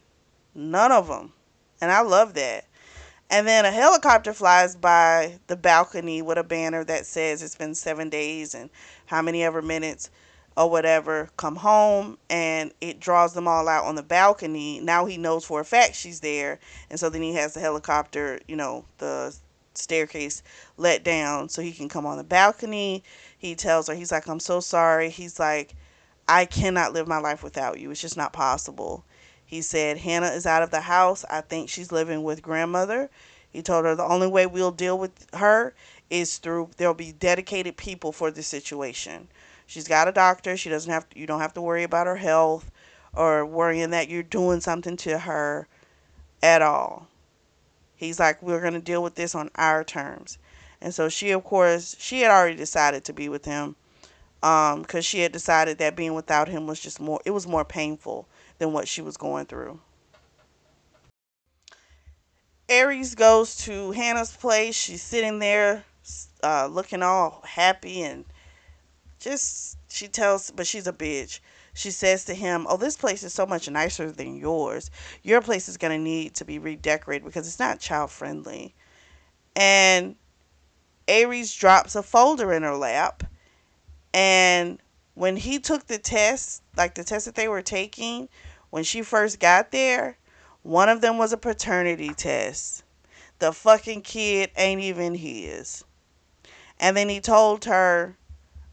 None of them. And I love that. And then a helicopter flies by the balcony with a banner that says it's been 7 days and how many ever minutes or whatever. Come home, and it draws them all out on the balcony. Now he knows for a fact she's there. And so then he has the helicopter, the staircase let down so he can come on the balcony. He tells her, he's like, I'm so sorry. He's like, I cannot live my life without you. It's just not possible. He said, Hannah is out of the house. I think she's living with grandmother. He told her the only way we'll deal with her is through, there'll be dedicated people for the situation. She's got a doctor. She doesn't have to, you don't have to worry about her health or worrying that you're doing something to her at all. He's like, we're going to deal with this on our terms. And so she, of course, she had already decided to be with him because she had decided that being without him was just more, it was more painful than what she was going through. Aries goes to Hannah's place. She's sitting there looking all happy and just, she tells, but she's a bitch. She says to him, oh, this place is so much nicer than yours. Your place is going to need to be redecorated because it's not child friendly. And Aries drops a folder in her lap. And when he took the test, like the test that they were taking, when she first got there, one of them was a paternity test. The fucking kid ain't even his. And then he told her,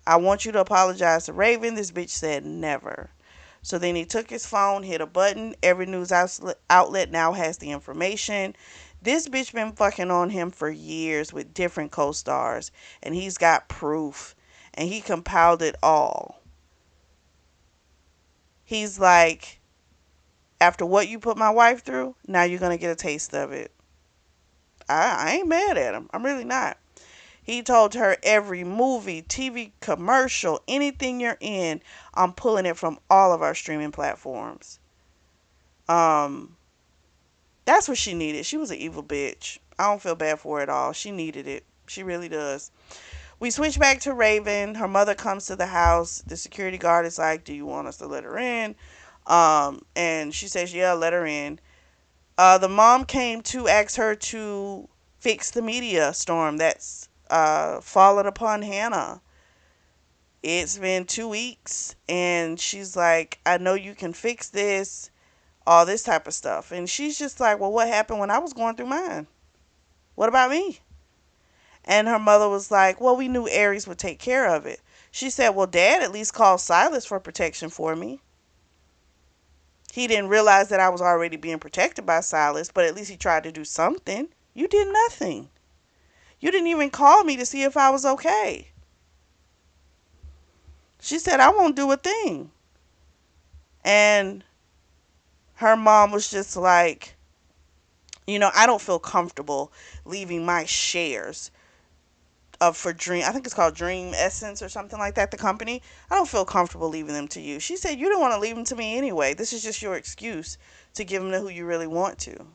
I want you to apologize to Raven. This bitch said never. So then he took his phone, hit a button. Every news outlet now has the information. This bitch been fucking on him for years with different co-stars. And he's got proof. And he compiled it all. He's like, after what you put my wife through, now you're going to get a taste of it. I ain't mad at him. I'm really not. He told her every movie, TV commercial, anything you're in, I'm pulling it from all of our streaming platforms. Um, that's what she needed. She was an evil bitch. I don't feel bad for her at all. She needed it. She really does. We switch back to Raven. Her mother comes to the house. The security guard is like, do you want us to let her in? And she says, yeah, let her in. The mom came to ask her to fix the media storm that's fallen upon Hannah. It's been 2 weeks, and she's like, I know you can fix this, all this type of stuff. And she's just like, well, what happened when I was going through mine? What about me? And her mother was like, well, we knew Aries would take care of it. She said, well, Dad at least called Silas for protection for me. He didn't realize that I was already being protected by Silas, but at least he tried to do something. You did nothing. You didn't even call me to see if I was okay. She said, I won't do a thing. And her mom was just like, I don't feel comfortable leaving my shares for Dream. I think it's called Dream Essence or something like that. The company. I don't feel comfortable leaving them to you. She said you didn't want to leave them to me anyway. This is just your excuse to give them to who you really want to,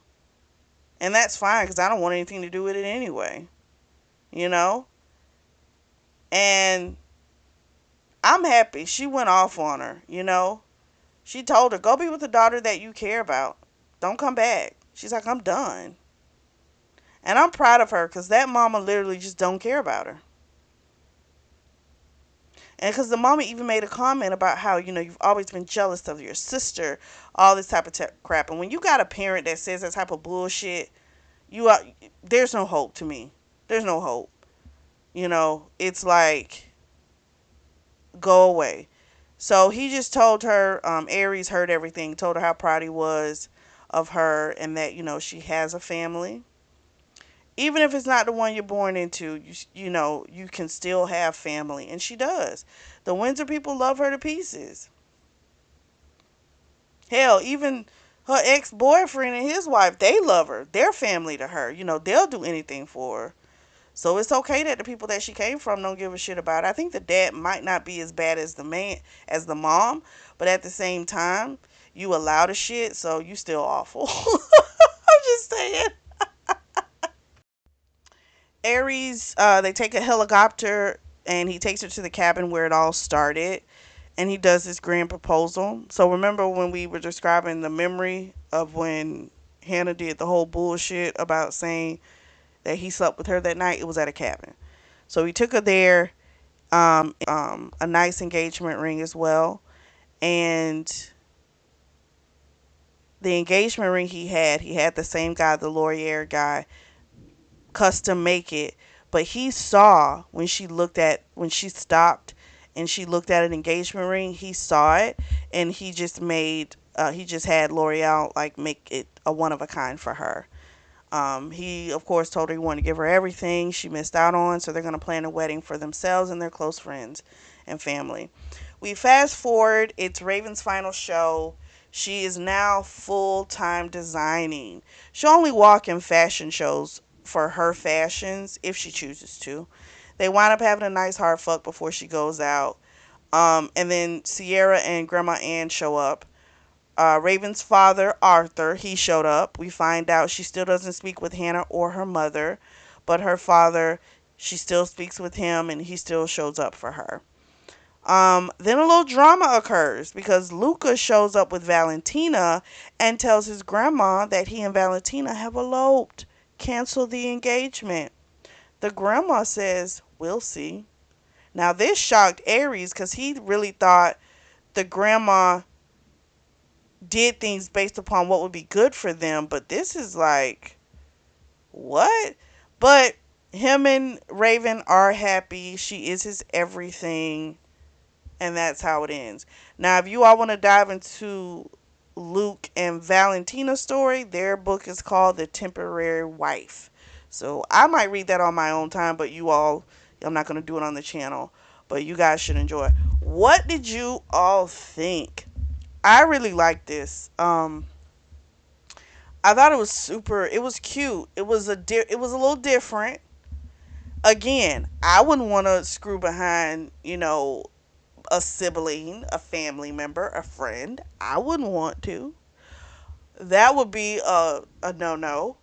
and that's fine because I don't want anything to do with it anyway. You know, and I'm happy she went off on her. You know, she told her go be with the daughter that you care about. Don't come back. She's like I'm done, and I'm proud of her because that mama literally just don't care about her. And because the mama even made a comment about how, you've always been jealous of your sister, all this type of crap. And when you got a parent that says that type of bullshit, you are, there's no hope to me. There's no hope. It's like, go away. So he just told her, Aries heard everything, told her how proud he was of her and that, she has a family. Even if it's not the one you're born into, you can still have family. And she does. The Windsor people love her to pieces. Hell, even her ex-boyfriend and his wife, they love her. They're family to her. They'll do anything for her. So it's okay that the people that she came from don't give a shit about her. I think the dad might not be as bad as the man, as the mom, but at the same time, you allow the shit, so you still awful. I'm just saying. Aries, they take a helicopter and he takes her to the cabin where it all started, and he does this grand proposal. So remember when we were describing the memory of when Hannah did the whole bullshit about saying that he slept with her that night? It was at a cabin. So he took her there, a nice engagement ring as well, and the engagement ring he had the same guy, the Laurier guy, custom make it, but he saw when she stopped and she looked at an engagement ring, he saw it, and he just had L'Oreal like make it a one of a kind for her. He of course told her he wanted to give her everything she missed out on, so they're going to plan a wedding for themselves and their close friends and family. We fast forward, it's Raven's final show. She is now full time designing. She'll only walk in fashion shows for her fashions if she chooses to. They wind up having a nice hard fuck before she goes out. And then Sierra and Grandma Ann show up. Raven's father, Arthur, he showed up. We find out she still doesn't speak with Hannah or her mother, but her father, she still speaks with him and he still shows up for her. Then a little drama occurs because Luca shows up with Valentina and tells his grandma that he and Valentina have eloped. Cancel the engagement. The grandma says, we'll see. Now this shocked Aries because he really thought the grandma did things based upon what would be good for them, but this is like, what? But him and Raven are happy. She is his everything, and that's how it ends. Now, if you all want to dive into Luke and Valentina's story, their book is called The Temporary Wife. So I might read that on my own time, but you all, I'm not going to do it on the channel, but you guys should enjoy. What did you all think? I really liked this. I thought it was super. It was cute. It was a little different. Again, I wouldn't want to screw behind, a sibling, a family member, a friend. I wouldn't want to. That would be a no no.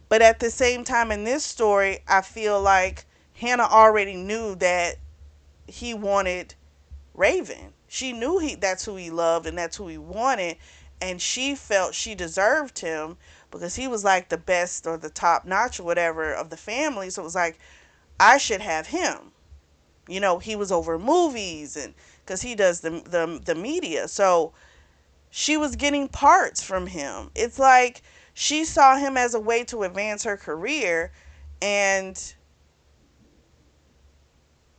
But at the same time, in this story, I feel like Hannah already knew that he wanted Raven. She knew that's who he loved and that's who he wanted, and she felt she deserved him because he was like the best or the top notch or whatever of the family. So it was like I should have him. He was over movies and because he does the media. So she was getting parts from him. It's like she saw him as a way to advance her career, and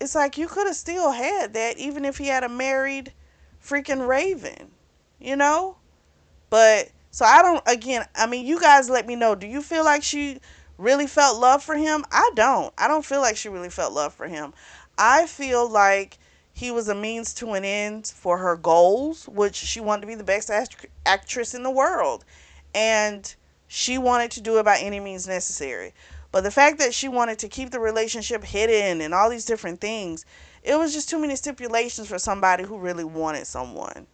it's like you could have still had that even if he had a married freaking Raven, you know? But so I don't, again, I mean, you guys let me know. Do you feel like she really felt love for him? I don't. I don't feel like she really felt love for him. I feel like he was a means to an end for her goals, which she wanted to be the best actress in the world. And she wanted to do it by any means necessary. But the fact that she wanted to keep the relationship hidden and all these different things, it was just too many stipulations for somebody who really wanted someone.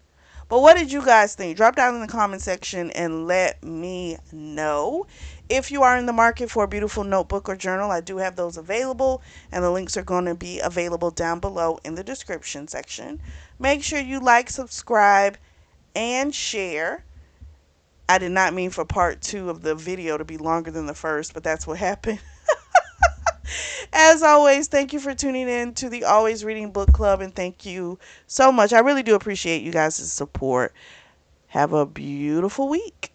But what did you guys think? Drop down in the comment section and let me know. If you are in the market for a beautiful notebook or journal, I do have those available, and the links are going to be available down below in the description section. Make sure you like, subscribe, and share. I did not mean for part 2 of the video to be longer than the first, but that's what happened. As always, thank you for tuning in to the Always Reading Book Club, and thank you so much. I really do appreciate you guys' support. Have a beautiful week.